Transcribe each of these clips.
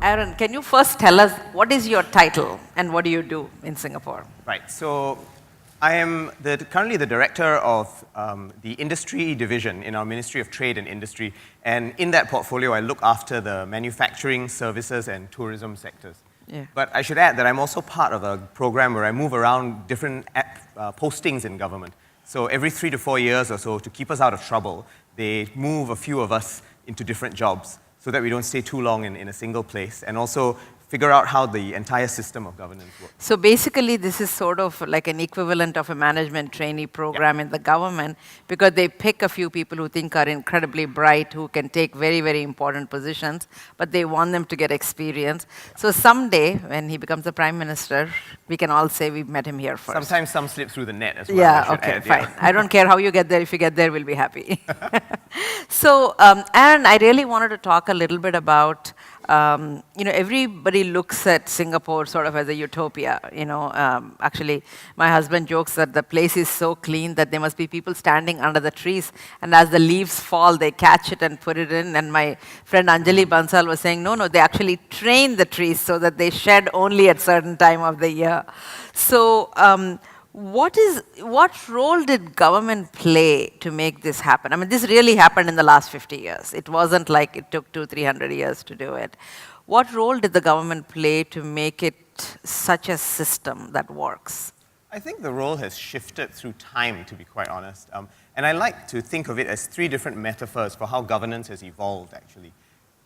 Aaron, can you first tell us what is your title and what do you do in Singapore? Right. So I am currently the director of the industry division in our Ministry of Trade and Industry. And in that portfolio, I look after the manufacturing, services, and tourism sectors. Yeah. But I should add that I'm also part of a program where I move around different postings in government. So every 3 to 4 years or so, to keep us out of trouble, they move a few of us into different jobs so that we don't stay too long in a single place, and also figure out how the entire system of governance works. So basically, this is sort of like an equivalent of a management trainee program in the government, because they pick a few people who think are incredibly bright, who can take very, very important positions, but they want them to get experience. So someday, when he becomes the prime minister, we can all say we met him here first. Sometimes some slip through the net as well. Yeah, okay, fine. I don't care how you get there. If you get there, we'll be happy. So, Aaron, I really wanted to talk a little bit about, everybody looks at Singapore sort of as a utopia. Actually, my husband jokes that the place is so clean that there must be people standing under the trees, and as the leaves fall, they catch it and put it in. And my friend Anjali Bansal was saying, no, they actually train the trees so that they shed only at certain time of the year. So, what role did government play to make this happen? I mean, this really happened in the last 50 years. It wasn't like it took 200-300 years to do it. What role did the government play to make it such a system that works? I think the role has shifted through time, to be quite honest. And I like to think of it as 3 different metaphors for how governance has evolved, actually.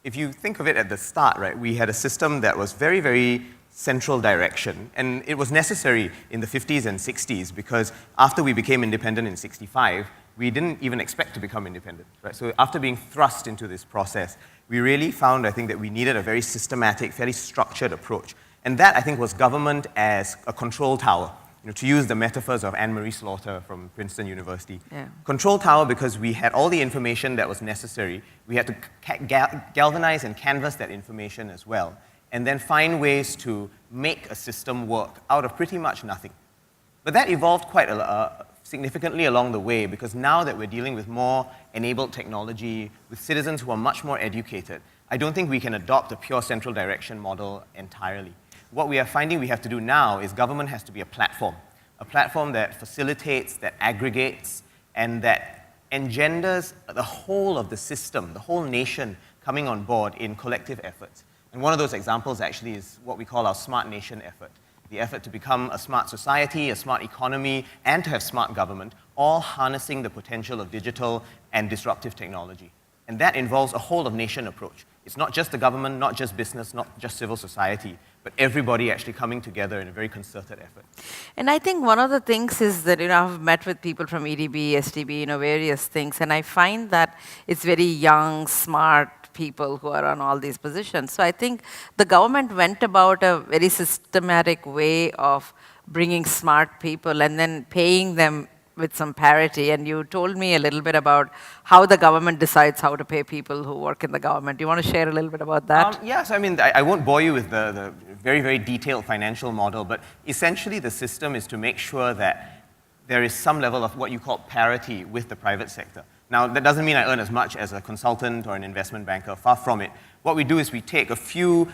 If you think of it at the start, right, we had a system that was very, very central direction. And it was necessary in the 50s and 60s because after we became independent in 65, we didn't even expect to become independent. Right? So after being thrust into this process, we really found, I think, that we needed a very systematic, fairly structured approach. And that, I think, was government as a control tower. To use the metaphors of Anne-Marie Slaughter from Princeton University. Yeah. Control tower because we had all the information that was necessary. We had to galvanize and canvas that information as well, and then find ways to make a system work out of pretty much nothing. But that evolved quite significantly along the way, because now that we're dealing with more enabled technology, with citizens who are much more educated, I don't think we can adopt a pure central direction model entirely. What we are finding we have to do now is government has to be a platform that facilitates, that aggregates, and that engenders the whole of the system, the whole nation coming on board in collective efforts. And one of those examples actually is what we call our smart nation effort, the effort to become a smart society, a smart economy, and to have smart government, all harnessing the potential of digital and disruptive technology. And that involves a whole of nation approach. It's not just the government, not just business, not just civil society, but everybody actually coming together in a very concerted effort. And I think one of the things is that, I've met with people from EDB, STB, various things, and I find that it's very young, smart people who are on all these positions. So I think the government went about a very systematic way of bringing smart people and then paying them with some parity. And you told me a little bit about how the government decides how to pay people who work in the government. Do you want to share a little bit about that? Yes, I won't bore you with the very, very detailed financial model, but essentially the system is to make sure that there is some level of what you call parity with the private sector. Now, that doesn't mean I earn as much as a consultant or an investment banker, far from it. What we do is we take a few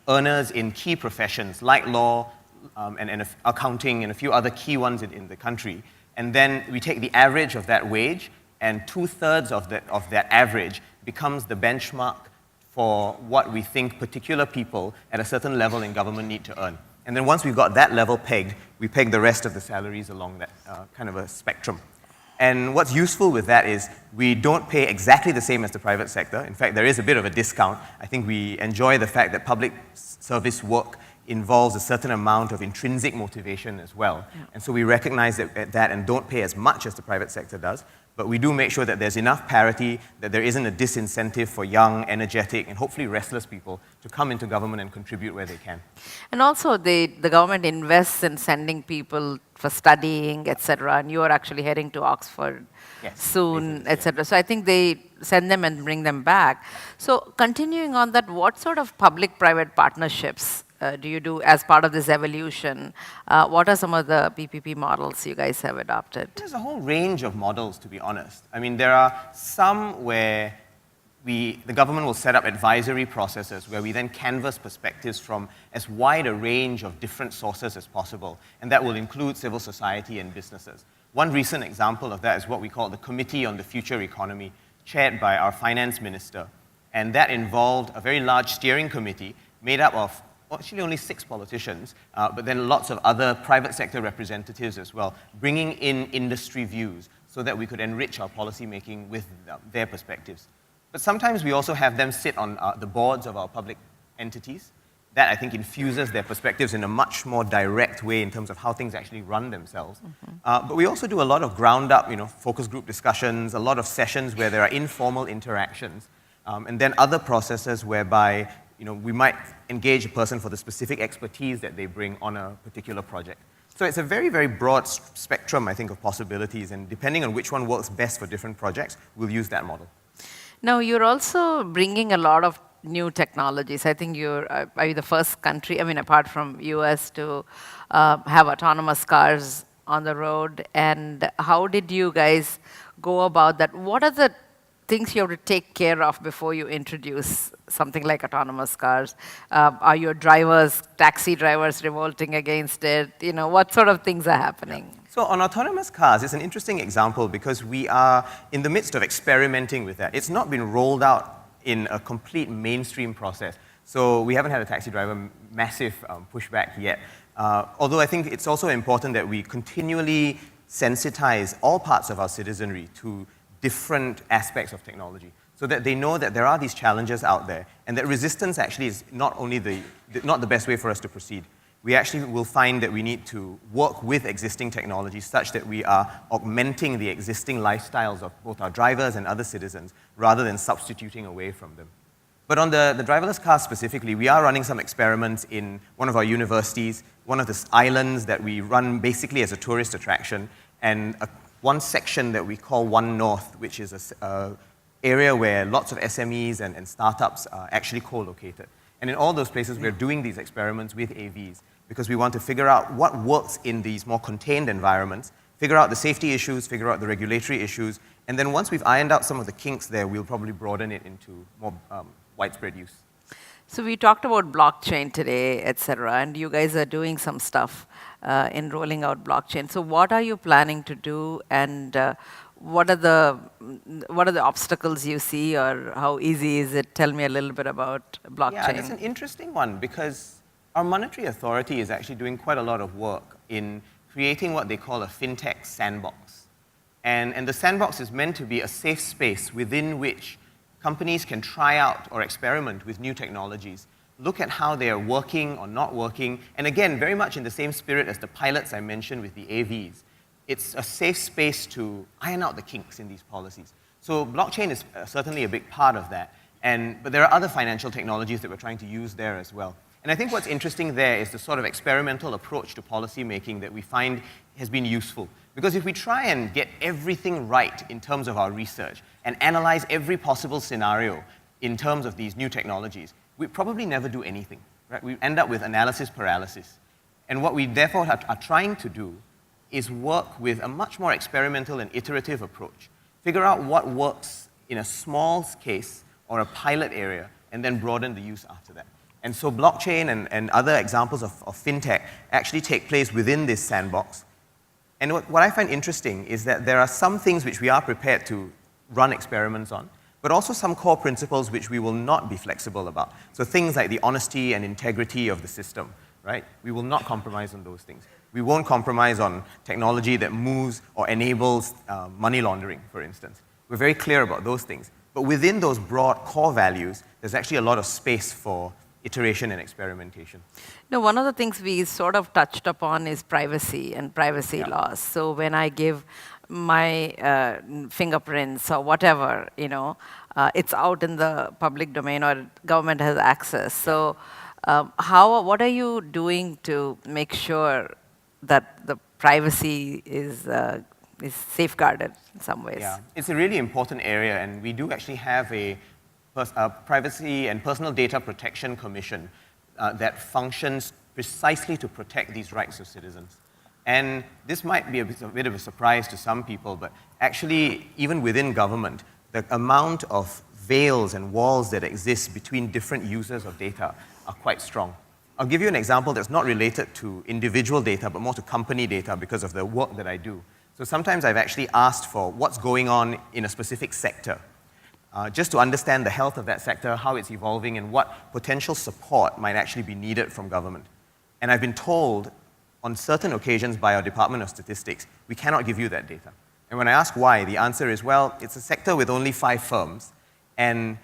earners in key professions like law and accounting and a few other key ones in the country, and then we take the average of that wage, and 2/3 of that average becomes the benchmark for what we think particular people at a certain level in government need to earn. And then once we've got that level pegged, we peg the rest of the salaries along that kind of a spectrum. And what's useful with that is we don't pay exactly the same as the private sector. In fact, there is a bit of a discount. I think we enjoy the fact that public service work involves a certain amount of intrinsic motivation as well. Yeah. And so we recognize that and don't pay as much as the private sector does. But we do make sure that there's enough parity, that there isn't a disincentive for young, energetic, and hopefully restless people to come into government and contribute where they can. And also, the government invests in sending people for studying, etc. And you are actually heading to Oxford soon, etc. So I think they send them and bring them back. So continuing on that, what sort of public-private partnerships do you do as part of this evolution? What are some of the PPP models you guys have adopted? There's a whole range of models, to be honest. I mean, there are some where the government will set up advisory processes where we then canvass perspectives from as wide a range of different sources as possible, and that will include civil society and businesses. One recent example of that is what we call the Committee on the Future Economy, chaired by our finance minister, and that involved a very large steering committee made up of actually only 6 politicians, but then lots of other private sector representatives as well, bringing in industry views so that we could enrich our policy making with their perspectives. But sometimes we also have them sit on the boards of our public entities. That, I think, infuses their perspectives in a much more direct way in terms of how things actually run themselves. But we also do a lot of ground-up, focus group discussions, a lot of sessions where there are informal interactions, and then other processes whereby we might engage a person for the specific expertise that they bring on a particular project. So it's a very, very broad spectrum, I think, of possibilities, and depending on which one works best for different projects, we'll use that model. Now, you're also bringing a lot of new technologies. I think are you the first country, apart from US, to have autonomous cars on the road? And how did you guys go about that? What are the things you have to take care of before you introduce something like autonomous cars? Are your taxi drivers revolting against it? What sort of things are happening? So on autonomous cars, it's an interesting example because we are in the midst of experimenting with that. It's not been rolled out in a complete mainstream process. So we haven't had a taxi driver massive pushback yet. Although I think it's also important that we continually sensitize all parts of our citizenry to different aspects of technology so that they know that there are these challenges out there and that resistance actually is not the best way for us to proceed. We actually will find that we need to work with existing technologies such that we are augmenting the existing lifestyles of both our drivers and other citizens rather than substituting away from them. But on the driverless car specifically, we are running some experiments in one of our universities, one of the islands that we run basically as a tourist attraction, and one section that we call One North, which is an area where lots of SMEs and startups are actually co-located. And in all those places, we're doing these experiments with AVs because we want to figure out what works in these more contained environments, figure out the safety issues, figure out the regulatory issues, and then once we've ironed out some of the kinks there, we'll probably broaden it into more widespread use. So we talked about blockchain today, et cetera, and you guys are doing some stuff in rolling out blockchain. So what are you planning to do, and what are the obstacles you see, or how easy is it? Tell me a little bit about blockchain. Yeah, that's an interesting one because our monetary authority is actually doing quite a lot of work in creating what they call a fintech sandbox. And the sandbox is meant to be a safe space within which companies can try out or experiment with new technologies, look at how they are working or not working, and again, very much in the same spirit as the pilots I mentioned with the AVs. It's a safe space to iron out the kinks in these policies. So blockchain is certainly a big part of that, but there are other financial technologies that we're trying to use there as well. And I think what's interesting there is the sort of experimental approach to policy making that we find has been useful. Because if we try and get everything right in terms of our research and analyze every possible scenario in terms of these new technologies, we probably never do anything. Right? We end up with analysis paralysis. And what we therefore are trying to do is work with a much more experimental and iterative approach. Figure out what works in a small case or a pilot area, and then broaden the use after that. And so blockchain and other examples of fintech actually take place within this sandbox. And what I find interesting is that there are some things which we are prepared to run experiments on, but also some core principles which we will not be flexible about. So things like the honesty and integrity of the system, right? We will not compromise on those things. We won't compromise on technology that moves or enables money laundering, for instance. We're very clear about those things. But within those broad core values, there's actually a lot of space for iteration and experimentation. Now, one of the things we sort of touched upon is privacy and privacy laws. So when I give my fingerprints or whatever, it's out in the public domain or government has access. So what are you doing to make sure that the privacy is safeguarded in some ways? Yeah, it's a really important area, and we do actually have a Privacy and Personal Data Protection Commission that functions precisely to protect these rights of citizens. And this might be a bit of a surprise to some people, but actually, even within government, the amount of veils and walls that exist between different users of data are quite strong. I'll give you an example that's not related to individual data, but more to company data because of the work that I do. So sometimes I've actually asked for what's going on in a specific sector, just to understand the health of that sector, how it's evolving, and what potential support might actually be needed from government. And I've been told on certain occasions by our Department of Statistics, we cannot give you that data. And when I ask why, the answer is, well, it's a sector with only 5 firms, and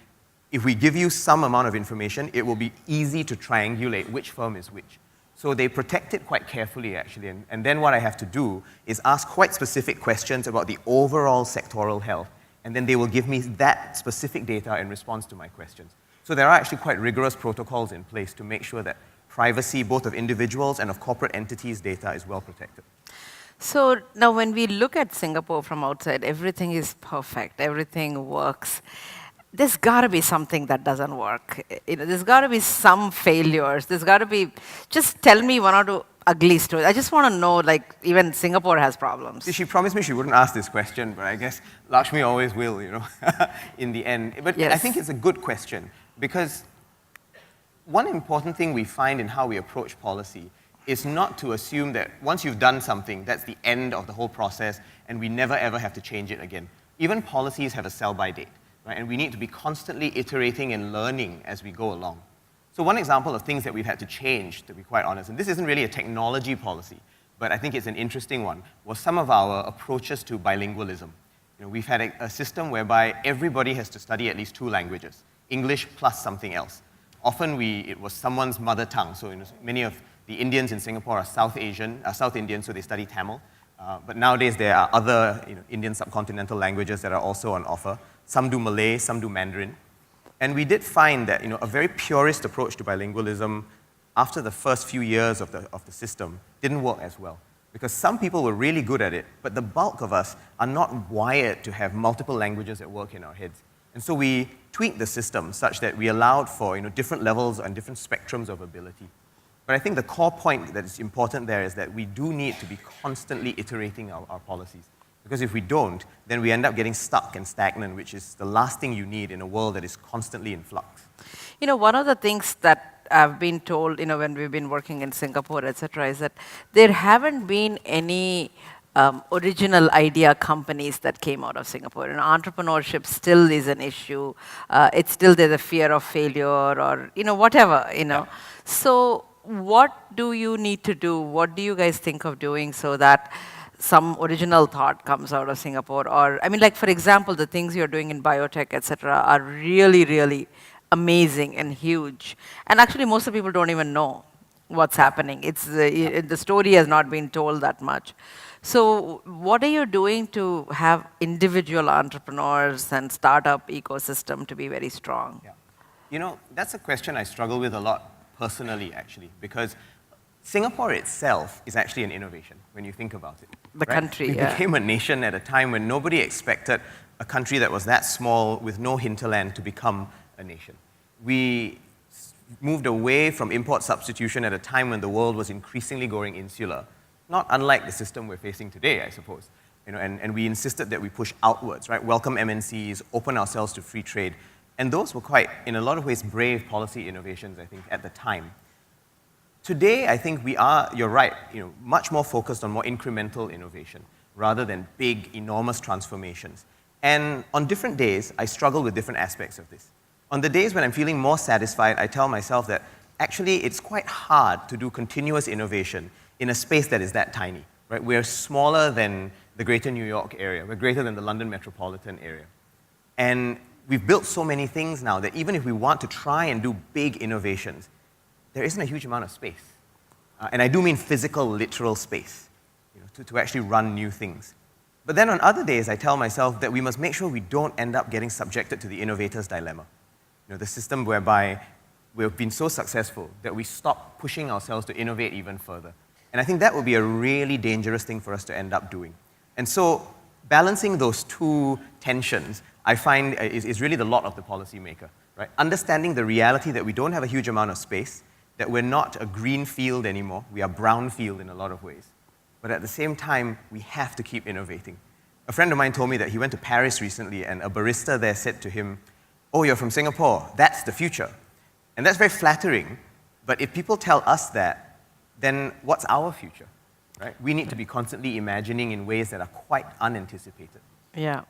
if we give you some amount of information, it will be easy to triangulate which firm is which. So they protect it quite carefully, actually, and then what I have to do is ask quite specific questions about the overall sectoral health, and then they will give me that specific data in response to my questions. So there are actually quite rigorous protocols in place to make sure that privacy, both of individuals and of corporate entities' data, is well protected. So now when we look at Singapore from outside, everything is perfect, everything works. There's got to be something that doesn't work. There's got to be some failures. There's got to be, just tell me one or two ugly stories. I just want to know, like, even Singapore has problems. She promised me she wouldn't ask this question, but I guess Lakshmi always will, in the end. But yes. I think it's a good question, because one important thing we find in how we approach policy is not to assume that once you've done something, that's the end of the whole process, and we never ever have to change it again. Even policies have a sell-by date, right? And we need to be constantly iterating and learning as we go along. So one example of things that we've had to change, to be quite honest, and this isn't really a technology policy, but I think it's an interesting one, was some of our approaches to bilingualism. We've had a system whereby everybody has to study at least 2 languages, English plus something else. Often it was someone's mother tongue, so many of the Indians in Singapore are South Indian, so they study Tamil. But nowadays there are other Indian subcontinental languages that are also on offer. Some do Malay, some do Mandarin. And we did find that a very purist approach to bilingualism after the first few years of the system didn't work as well. Because some people were really good at it, but the bulk of us are not wired to have multiple languages at work in our heads. And so we tweaked the system such that we allowed for different levels and different spectrums of ability. But I think the core point that is important there is that we do need to be constantly iterating our policies. Because if we don't, then we end up getting stuck and stagnant, which is the last thing you need in a world that is constantly in flux. One of the things that I've been told, when we've been working in Singapore, etc., is that there haven't been any original idea companies that came out of Singapore. Entrepreneurship still is an issue. It's still there's a fear of failure or, whatever, Yeah. So what do you need to do? What do you guys think of doing so that some original thought comes out of Singapore? Or, like, for example, the things you're doing in biotech, etc., are really, really amazing and huge. And actually, most of the people don't even know what's happening. The story has not been told that much. So what are you doing to have individual entrepreneurs and startup ecosystem to be very strong? Yeah. That's a question I struggle with a lot personally, actually, because Singapore itself is actually an innovation when you think about it. The country, We became a nation at a time when nobody expected a country that was that small with no hinterland to become a nation. We moved away from import substitution at a time when the world was increasingly going insular, not unlike the system we're facing today, I suppose. And we insisted that we push outwards, right? Welcome MNCs, open ourselves to free trade. And those were quite, in a lot of ways, brave policy innovations, I think, at the time. Today, I think we are, you're right, much more focused on more incremental innovation rather than big, enormous transformations. And on different days, I struggle with different aspects of this. On the days when I'm feeling more satisfied, I tell myself that actually it's quite hard to do continuous innovation in a space that is that tiny, right? We're smaller than the greater New York area. We're greater than the London metropolitan area. And we've built so many things now that even if we want to try and do big innovations, there isn't a huge amount of space. And I do mean physical, literal space, to actually run new things. But then on other days, I tell myself that we must make sure we don't end up getting subjected to the innovator's dilemma. The system whereby we've been so successful that we stop pushing ourselves to innovate even further. And I think that would be a really dangerous thing for us to end up doing. And so balancing those two tensions, I find, is really the lot of the policymaker, right? Understanding the reality that we don't have a huge amount of space, that we're not a green field anymore, we are brown field in a lot of ways. But at the same time, we have to keep innovating. A friend of mine told me that he went to Paris recently and a barista there said to him, oh, you're from Singapore, that's the future. And that's very flattering, but if people tell us that, then what's our future, right? We need to be constantly imagining in ways that are quite unanticipated. Yeah.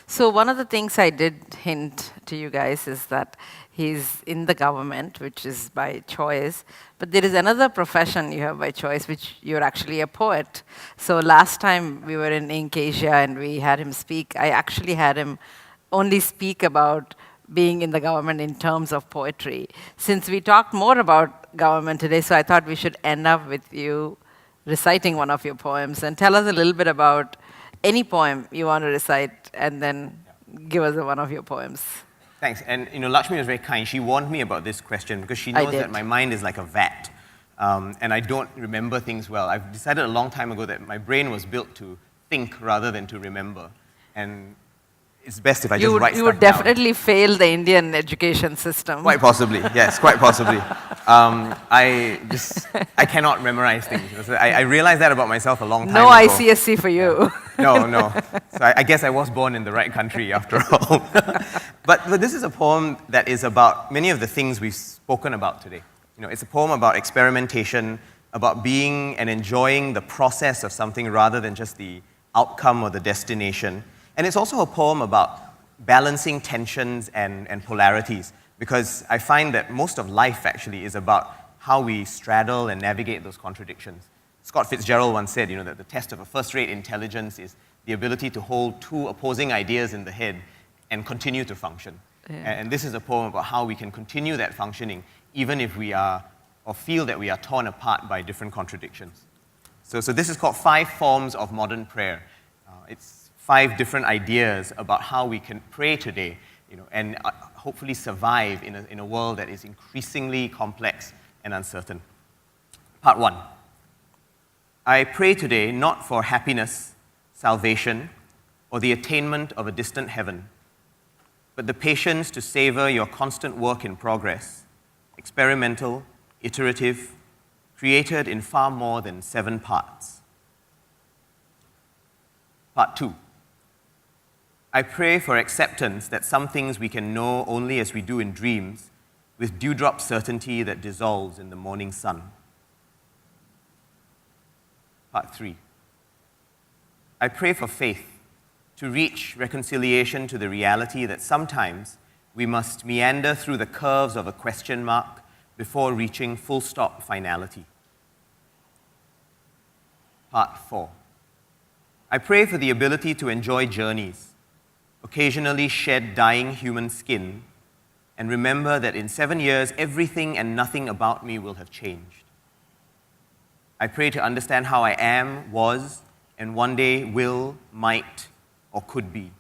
So one of the things I did hint to you guys is that he's in the government, which is by choice, but there is another profession you have by choice, which you're actually a poet. So last time we were in Ink Asia and we had him speak, I actually had him only speak about being in the government in terms of poetry. Since we talked more about government today, so I thought we should end up with you reciting one of your poems, and tell us a little bit about any poem you want to recite, and then give us one of your poems. Thanks. And Lakshmi was very kind. She warned me about this question because she knows that my mind is like a vat, and I don't remember things well. I've decided a long time ago that my brain was built to think rather than to remember, and it's best if I just write stuff down. You would definitely fail the Indian education system. Quite possibly, yes, quite possibly. I cannot memorize things. I realized that about myself a long time ago. No ICSC for you. No. So I guess I was born in the right country after all. But this is a poem that is about many of the things we've spoken about today. It's a poem about experimentation, about being and enjoying the process of something rather than just the outcome or the destination. And it's also a poem about balancing tensions and polarities, because I find that most of life actually is about how we straddle and navigate those contradictions. Scott Fitzgerald once said, that the test of a first-rate intelligence is the ability to hold two opposing ideas in the head and continue to function. Yeah. And this is a poem about how we can continue that functioning even if we are, or feel that we are torn apart by different contradictions. So this is called 5 Forms of Modern Prayer. It's 5 different ideas about how we can pray today, and hopefully survive in a world that is increasingly complex and uncertain. Part 1. I pray today not for happiness, salvation, or the attainment of a distant heaven, but the patience to savor your constant work in progress, experimental, iterative, created in far more than 7 parts. Part 2. I pray for acceptance that some things we can know only as we do in dreams, with dewdrop certainty that dissolves in the morning sun. Part 3. I pray for faith to reach reconciliation to the reality that sometimes we must meander through the curves of a question mark before reaching full stop finality. Part 4. I pray for the ability to enjoy journeys, occasionally shed dying human skin, and remember that in 7 years, everything and nothing about me will have changed. I pray to understand how I am, was, and one day will, might, or could be.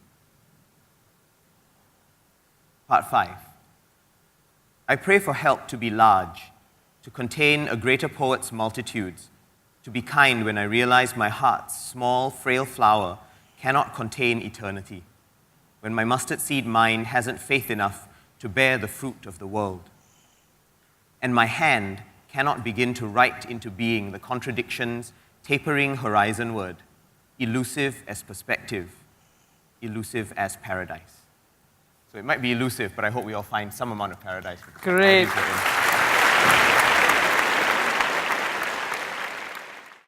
Part 5. I pray for help to be large, to contain a greater poet's multitudes, to be kind when I realize my heart's small, frail flower cannot contain eternity, when my mustard seed mind hasn't faith enough to bear the fruit of the world, and my hand cannot begin to write into being the contradictions tapering horizonward, elusive as perspective, elusive as paradise. So it might be elusive, but I hope we all find some amount of paradise. Great.